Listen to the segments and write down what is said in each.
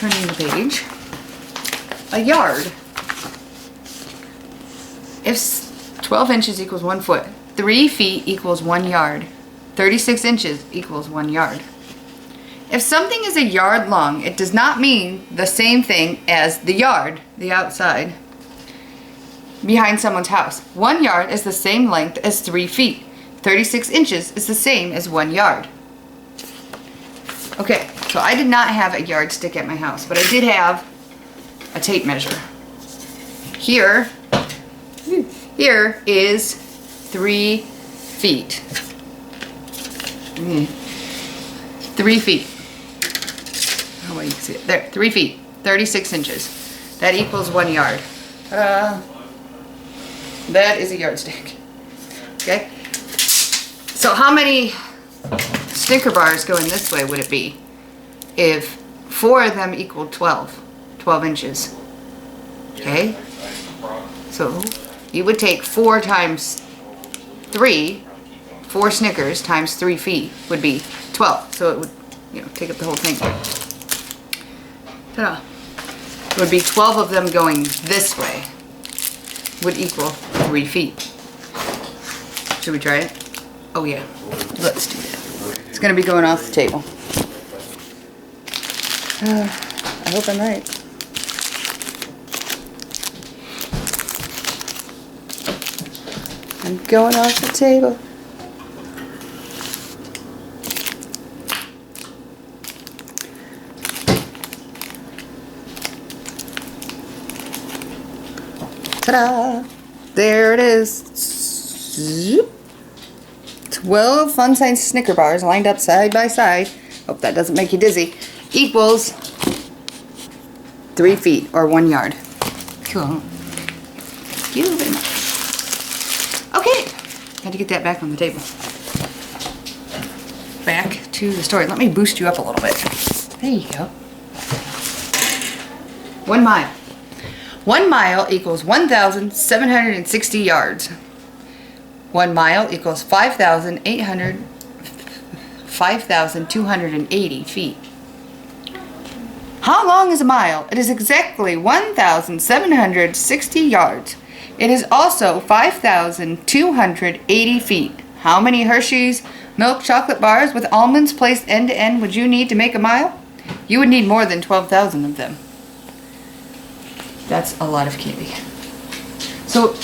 turning the page. A yard. If 12 inches equals 1 foot, 3 feet equals 1 yard, 36 inches equals 1 yard. If something is a yard long, it does not mean the same thing as the yard, the outside, behind someone's house. 1 yard is the same length as 3 feet. 36 inches is the same as 1 yard. Okay, so I did not have a yardstick at my house, but I did have a tape measure. Here is 3 feet. 3 feet. Oh, well, you can see it. There, 3 feet, 36 inches. That equals 1 yard. Ta-da! That is a yardstick. Okay? So how many Snicker bars going this way would it be if 4 of them equaled 12 inches? Okay? So you would take 4 times 3, 4 Snickers times 3 feet would be 12. So it would, you know, take up the whole thing. Ta-da. It would be 12 of them going this way would equal 3 feet. Should we try it? Oh yeah, let's do that. It's gonna be going off the table. I hope I'm right. I'm going off the table. Ta-da! There it is. Zoop. 12 fun-sized Snicker bars lined up side by side. Hope that doesn't make you dizzy. Equals 3 feet or 1 yard. Cool. Thank you very much. Okay. Got to get that back on the table. Back to the story. Let me boost you up a little bit. There you go. 1 mile. 1 mile equals 1,760 yards. 1 mile equals 5,280 feet. How long is a mile? It is exactly 1,760 yards. It is also 5,280 feet. How many Hershey's milk chocolate bars with almonds placed end to end would you need to make a mile? You would need more than 12,000 of them. That's a lot of candy. So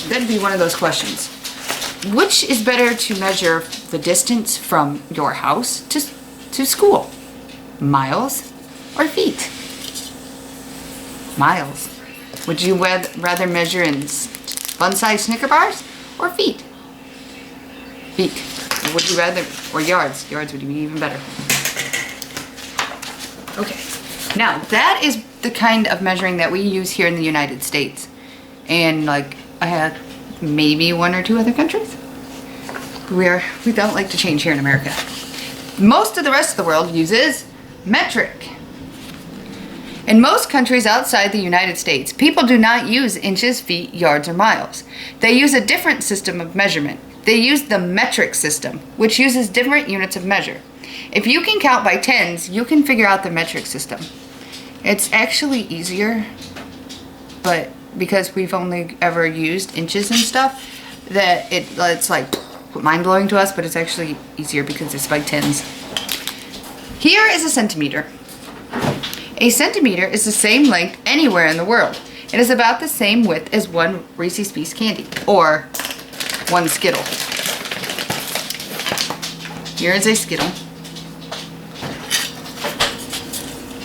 that'd be one of those questions. Which is better to measure the distance from your house to school? Miles or feet? Miles. Would you rather measure in fun-sized Snicker bars or feet? Feet. Or would you rather, or yards? Yards would be even better. Okay. Now, that is the kind of measuring that we use here in the United States. And like, I had maybe 1 or 2 other countries. We don't like to change here in America. Most of the rest of the world uses metric. In most countries outside the United States, people do not use inches, feet, yards, or miles. They use a different system of measurement. They use the metric system, which uses different units of measure. If you can count by tens, you can figure out the metric system. It's actually easier, but because we've only ever used inches and stuff, that it's like mind-blowing to us, but it's actually easier because it's by tens. Here is a centimeter. A centimeter is the same length anywhere in the world. It is about the same width as 1 Reese's Piece candy, or 1 Skittle. Here is a Skittle.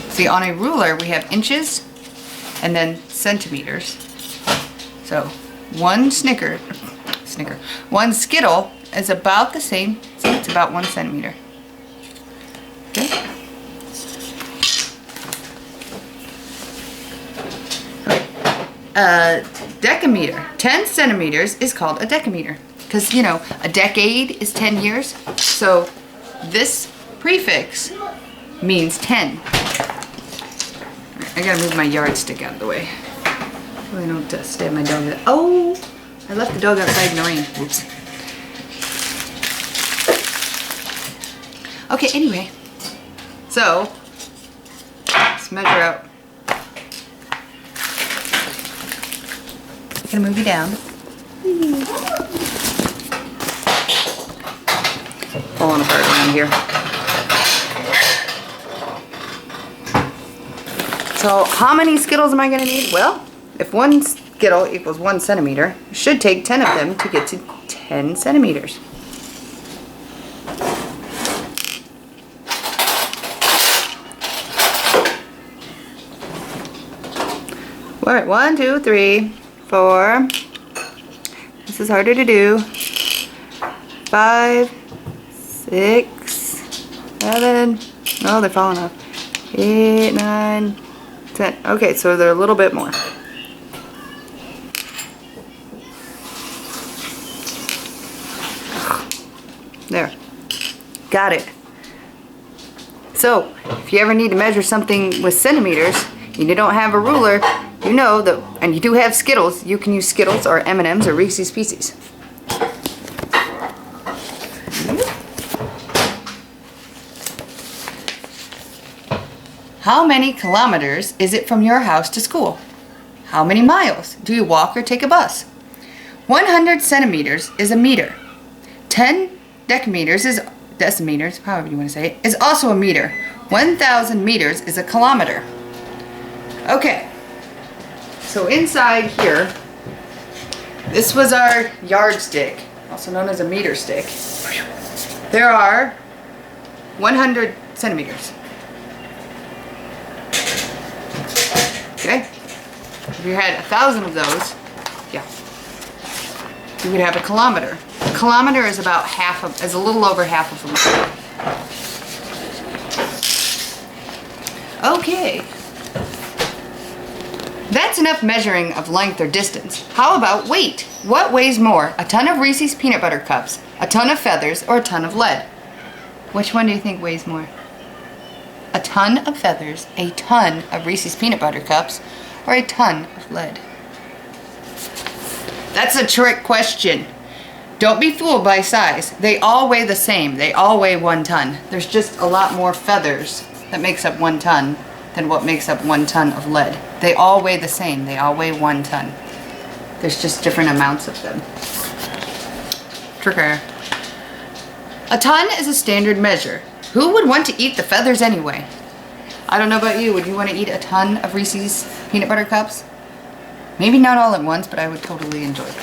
See, on a ruler we have inches and then centimeters. So 1 1 Skittle is about the same, so it's about 1 centimeter. Okay? A decameter. 10 centimeters is called a decameter. Because, you know, a decade is 10 years. So this prefix means 10. I gotta move my yardstick out of the way. I don't stab my dog. Oh! I left the dog outside in the rain. Oops. Okay, anyway. So, Let's measure out. I'm gonna move you down. Falling apart around here. So how many Skittles am I gonna need? Well, if one Skittle equals 1 centimeter, it should take 10 of them to get to 10 centimeters. All right, 1, 2, 3, 4. This is harder to do. 5, 6, 7. Oh, they're falling off. 8, 9, 10. Okay, so they're a little bit more. There. Got it. So, if you ever need to measure something with centimeters, and you don't have a ruler, you know that, and you do have Skittles, you can use Skittles or M&Ms or Reese's Pieces. How many kilometers is it from your house to school? How many miles? Do you walk or take a bus? 100 centimeters is a meter. 10 decimeters, however you want to say it, is also a meter. 1,000 meters is a kilometer. Okay, so inside here, this was our yardstick, also known as a meter stick. There are 100 centimeters. Okay, if you had 1,000 of those, yeah, you would have a kilometer. A kilometer is about is a little over half of a mile. Okay. That's enough measuring of length or distance. How about weight? What weighs more, a ton of Reese's peanut butter cups, a ton of feathers, or a ton of lead? Which one do you think weighs more? A ton of feathers, a ton of Reese's peanut butter cups, or a ton of lead? That's a trick question. Don't be fooled by size. They all weigh the same. They all weigh 1 ton. There's just a lot more feathers that makes up 1 ton than what makes up 1 ton of lead. They all weigh the same. They all weigh 1 ton. There's just different amounts of them. Tricker. A ton is a standard measure. Who would want to eat the feathers anyway? I don't know about you. Would you want to eat a ton of Reese's peanut butter cups? Maybe not all at once, but I would totally enjoy it.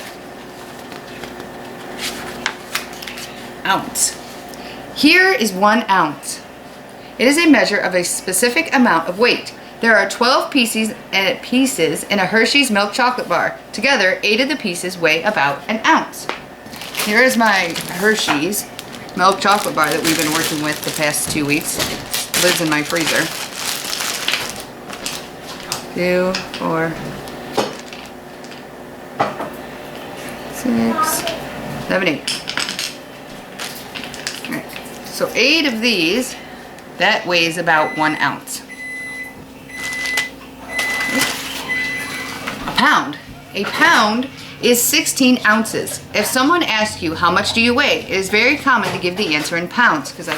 Ounce. Here is 1 ounce. It is a measure of a specific amount of weight. There are 12 pieces in a Hershey's milk chocolate bar. Together, 8 of the pieces weigh about 1 ounce. Here is my Hershey's milk chocolate bar that we've been working with the past 2 weeks. It lives in my freezer. 2, 4, 6, 7, 8. Alright, so 8 of these, that weighs about 1 ounce. A pound. A pound is 16 ounces. If someone asks you how much do you weigh, it is very common to give the answer in pounds because that's